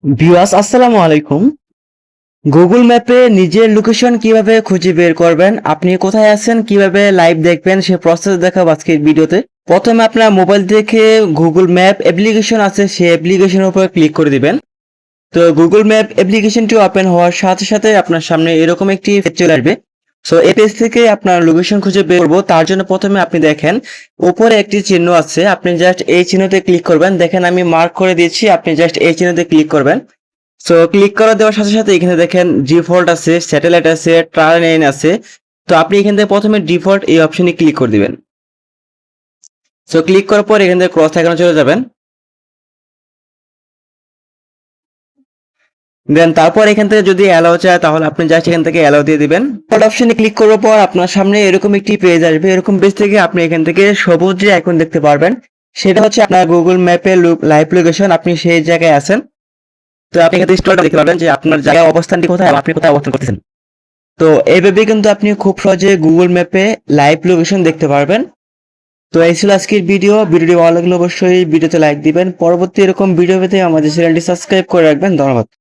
Viewers আসসালামু আলাইকুম। Google ম্যাপে নিজের লোকেশন কিভাবে খুঁজে বের করবেন, আপনি কোথায় আছেন, কিভাবে লাইভ দেখবেন সে প্রসেস দেখাবো আজকের ভিডিওতে। প্রথমে আপনার মোবাইল থেকে গুগল ম্যাপ অ্যাপ্লিকেশন আছে, সেই অ্যাপ্লিকেশনের উপর ক্লিক করে দিবেন। তো গুগল ম্যাপ অ্যাপ্লিকেশনটি ওপেন হওয়ার সাথে সাথে আপনার সামনে এরকম একটি পেজ চলে আসবে। সো এই পেজ থেকে আপনার লোকেশন খুঁজে বের করবো। তার জন্য প্রথমে আপনি দেখেন উপরে একটি চিহ্ন আছে, আপনি জাস্ট এই চিহ্নতে ক্লিক করবেন। দেখেন আমি মার্ক করে দিয়েছি, আপনি জাস্ট এই চিহ্নতে ক্লিক করবেন। সো ক্লিক করে দেওয়ার সাথে সাথে এখানে দেখেন ডিফল্ট আছে, স্যাটেলাইট আছে, টার্ন আছে। তো আপনি এখান থেকে প্রথমে ডিফল্ট এই অপশনে ক্লিক করে দিবেন। সো ক্লিক করার পর এখান থেকে ক্রস আইকনে চলে যাবেন। দেন তারপর এখান থেকে যদি অ্যালাউ চায় তাহলে আপনি জাস্ট এখান থেকে অ্যালাউ দিয়ে দিবেন। থার্ড অপশনে ক্লিক করার পর আপনার সামনে এরকম একটি পেজ আসবে। এরকম পেজ থেকে আপনি এখান থেকে সবুজ যে আইকন দেখতে পারবেন, সেটা হচ্ছে আপনার গুগল ম্যাপে লাইভ লোকেশন, আপনি সেই জায়গায় আছেন। তো আপনি এখান থেকে স্ক্রল দেখতে পারবেন যে আপনার জায়গার অবস্থানটি কোথায়, আপনি কোথায় অবস্থান করতেছেন। তো এইভাবে কিন্তু আপনি খুব সহজে গুগল ম্যাপে লাইভ লোকেশন দেখতে পারবেন। তো এই ছিল আজকের ভিডিওটি ভালো লাগলে অবশ্যই ভিডিওতে লাইক দিবেন। পরবর্তী এরকম ভিডিও পেতে আমাদের চ্যানেলটি সাবস্ক্রাইব করে রাখবেন। ধন্যবাদ।